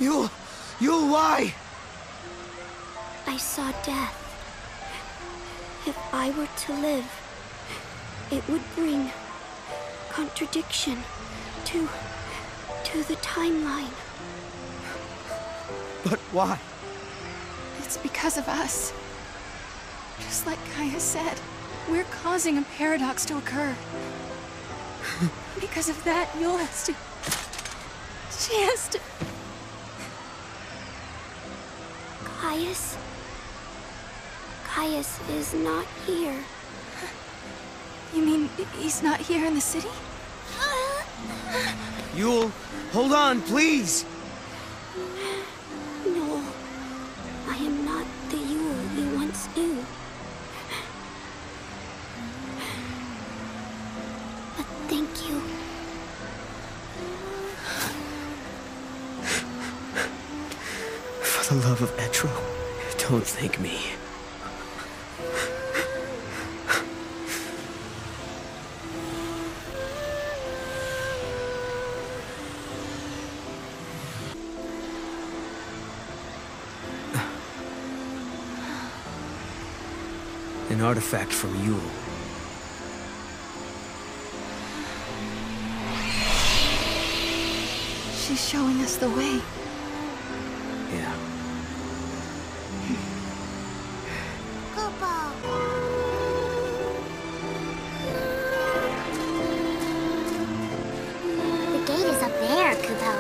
You, why? I saw death. If I were to live, it would bring contradiction to the timeline. But why? It's because of us. Just like Kaya said, we're causing a paradox to occur. Because of that, Yul has to... She has to... Caius is not here. You mean he's not here in the city? Yul, hold on, please! No, I am not the Yul you once knew. But thank you. For the love of Etro, don't thank me. An artifact from Yul. She's showing us the way. Yeah. The gate is up there, Kupo.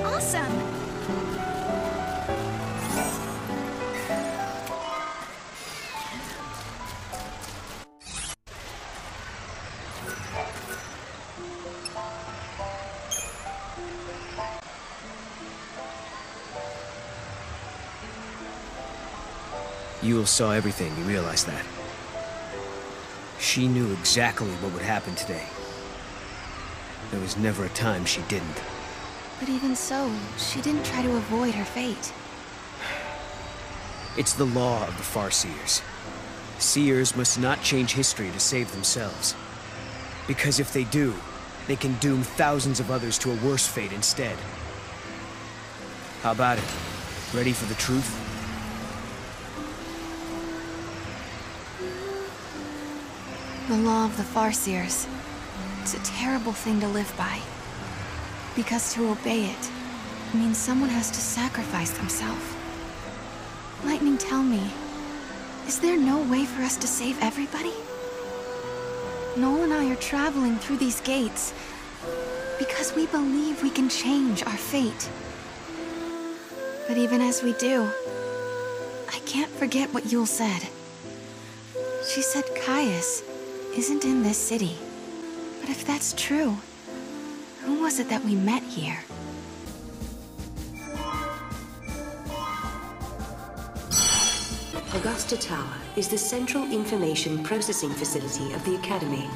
Awesome! Yul saw everything, you realize that? She knew exactly what would happen today. There was never a time she didn't. But even so, she didn't try to avoid her fate. It's the law of the Farseers. Seers must not change history to save themselves. Because if they do, they can doom thousands of others to a worse fate instead. How about it? Ready for the truth? The law of the Farseers. It's a terrible thing to live by. Because to obey it means someone has to sacrifice themselves. Lightning, tell me, is there no way for us to save everybody? Noel and I are traveling through these gates because we believe we can change our fate. But even as we do, I can't forget what Yul said. She said Caius isn't in this city. But if that's true, who was it that we met here? Augusta Tower is the central information processing facility of the Academy.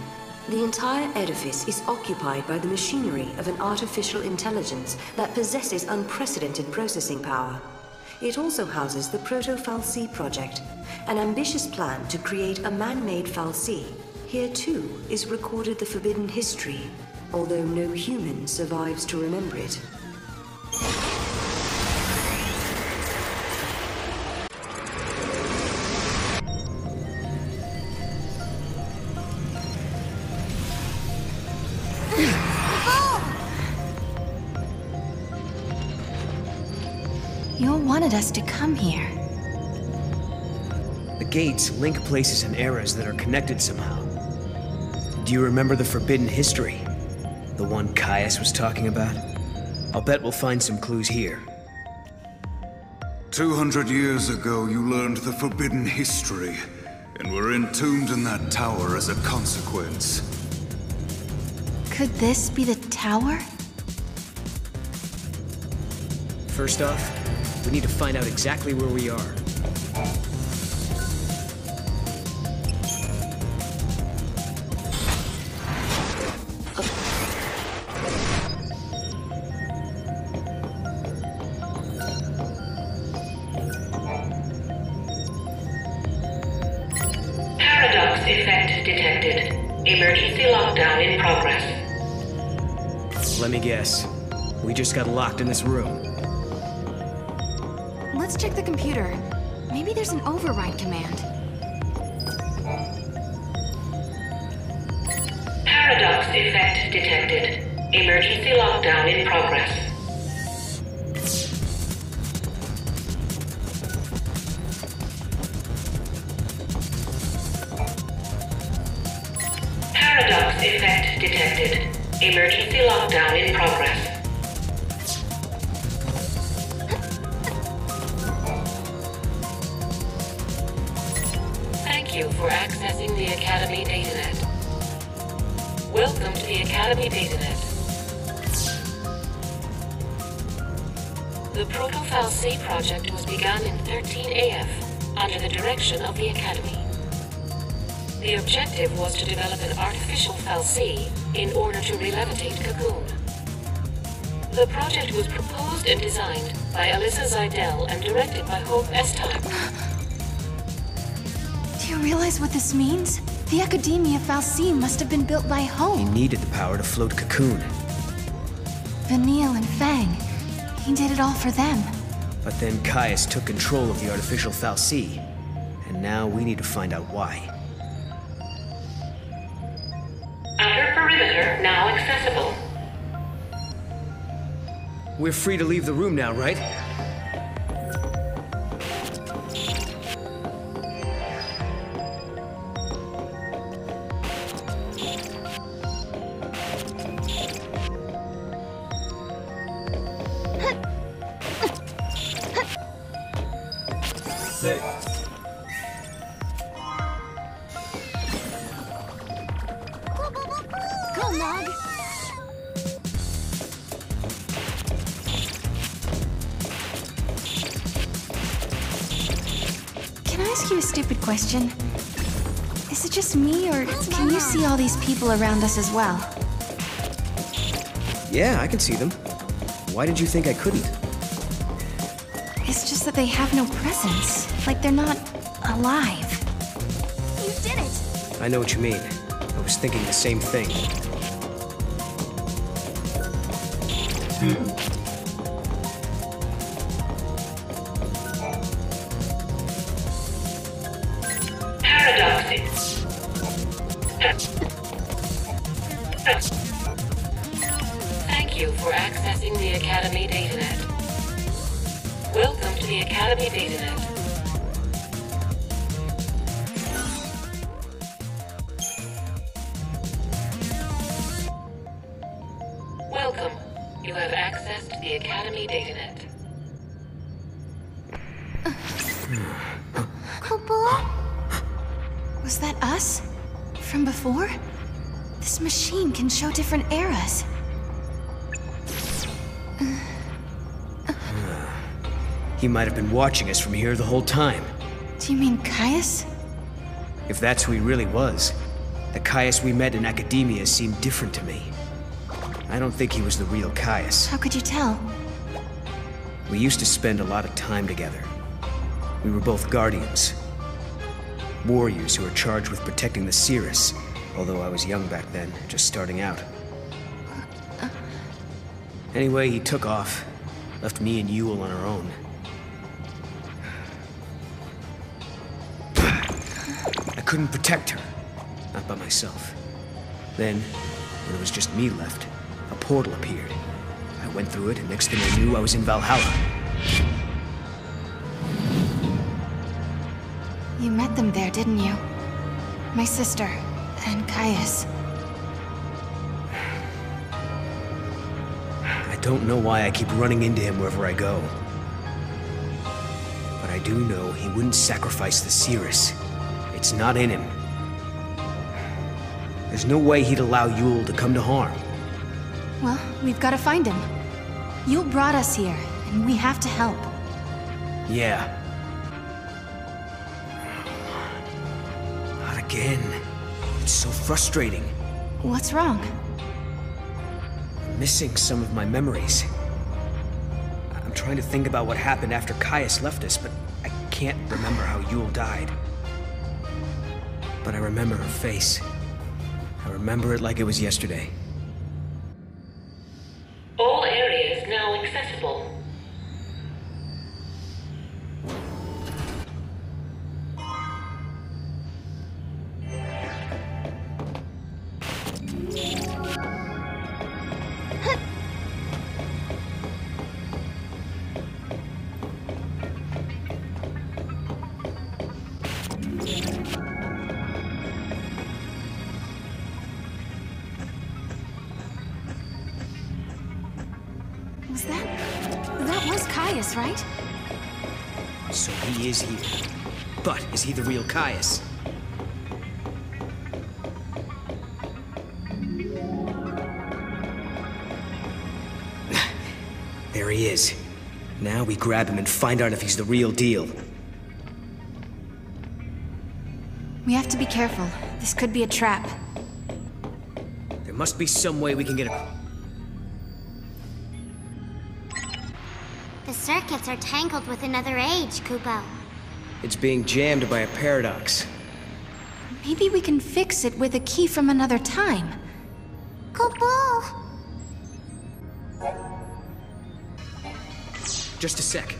The entire edifice is occupied by the machinery of an artificial intelligence that possesses unprecedented processing power. It also houses the Proto-Fal'Cie project, an ambitious plan to create a man-made Fal'Cie. Here too is recorded the forbidden history, although no human survives to remember it. Yul wanted us to come here. The gates link places and eras that are connected somehow. Do you remember the forbidden history? The one Caius was talking about? I'll bet we'll find some clues here. 200 years ago, you learned the forbidden history, and were entombed in that tower as a consequence. Could this be the tower? First off, we need to find out exactly where we are. Paradox effect detected. Emergency lockdown in progress. Let me guess. We just got locked in this room. Let's check the computer. Maybe there's an override command. Paradox effect detected. Emergency lockdown in progress. Paradox effect detected. Emergency lockdown in progress. Thank you for accessing the Academy datanet. Welcome to the Academy datanet. The Proto-FAL-C project was begun in 13AF under the direction of the Academy. The objective was to develop an artificial FAL-C in order to re-levitate Cocoon. The project was proposed and designed by Alyssa Zidell and directed by Hope Estime. Do you realize what this means? The Academia FAL-C must have been built by Hope. He needed the power to float Cocoon. Vanille and Fang. He did it all for them. But then Caius took control of the artificial FAL-C. And now we need to find out why. Outer perimeter now accessible. We're free to leave the room now, right? Go, Mog! Can I ask you a stupid question? Is it just me, or can you see all these people around us as well? Yeah, I can see them. Why did you think I couldn't? It's just that they have no presence. Like they're not alive. You did it! I know what you mean. I was thinking the same thing. Thank you for accessing the Academy datanet. Welcome to the Academy datanet. Welcome. You have access to the Academy datanet. Was that us? From before? This machine can show different eras. He might have been watching us from here the whole time. Do you mean Caius? If that's who he really was, the Caius we met in Academia seemed different to me. I don't think he was the real Caius. How could you tell? We used to spend a lot of time together. We were both guardians. Warriors who were charged with protecting the Cirrus, although I was young back then, just starting out. Anyway, he took off, left me and Yule on our own. I couldn't protect her, not by myself. Then, when it was just me left, a portal appeared. I went through it, and next thing I knew, I was in Valhalla. You met them there, didn't you? My sister, and Caius. I don't know why I keep running into him wherever I go. But I do know he wouldn't sacrifice the Cirrus. It's not in him. There's no way he'd allow Yule to come to harm. Well, we've got to find him. Yule brought us here, and We have to help. Yeah. Not again. It's so frustrating. What's wrong? I'm missing some of my memories. I'm trying to think about what happened after Caius left us, but I can't remember how Yule died. But I remember her face. I remember it like it was yesterday. All areas now accessible. That was Caius, right? So he is here. But is he the real Caius? There he is. Now we grab him and find out if he's the real deal. We have to be careful. This could be a trap. There must be some way we can get a... The circuits are tangled with another age, Kupo. It's being jammed by a paradox. Maybe we can fix it with a key from another time. Kupo! Just a sec.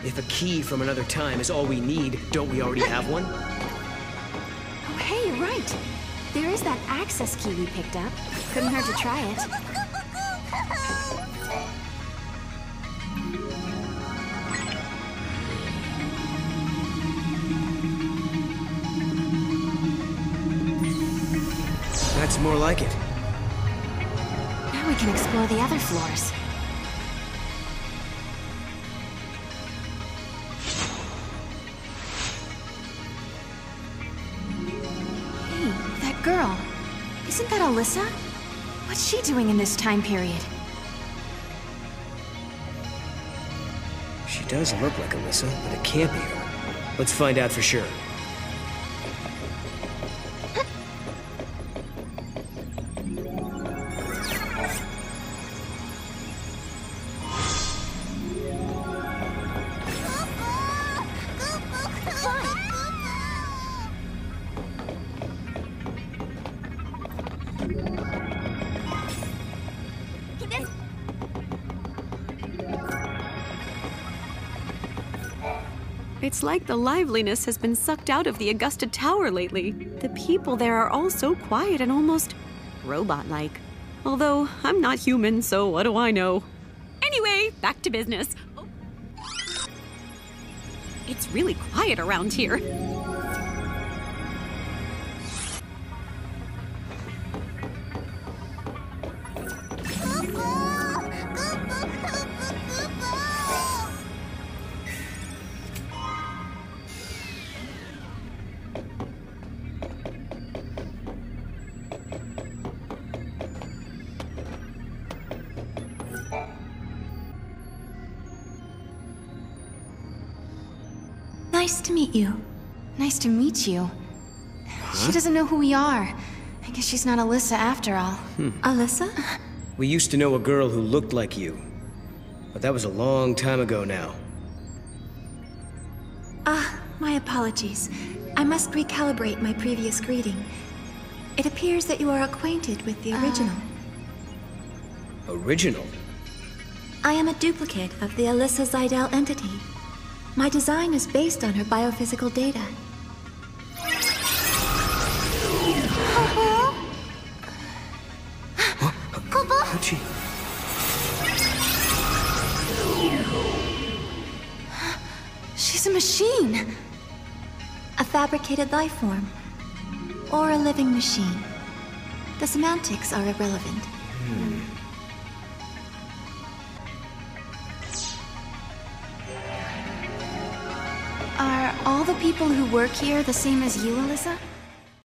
If a key from another time is all we need, don't we already have one? Oh, hey, you're right. There is that access key we picked up. Couldn't hurt to try it. That's more like it. Now we can explore the other floors. Hey, that girl. Isn't that Alyssa? What's she doing in this time period? She does look like Alyssa, but it can't be her. Let's find out for sure. It's like the liveliness has been sucked out of the Augusta Tower lately. The people there are all so quiet and almost robot-like. Although, I'm not human, so what do I know? Anyway, back to business. Oh. It's really quiet around here. Nice to meet you. Nice to meet you. She doesn't know who we are. I guess she's not Alyssa after all. Alyssa? We used to know a girl who looked like you. But that was a long time ago now. My apologies. I must recalibrate my previous greeting. It appears that you are acquainted with the original. Original? I am a duplicate of the Alyssa Zidell entity. My design is based on her biophysical data. How'd she... She's a machine! A fabricated life form. Or a living machine. The semantics are irrelevant. Are all the people who work here the same as you, Alyssa?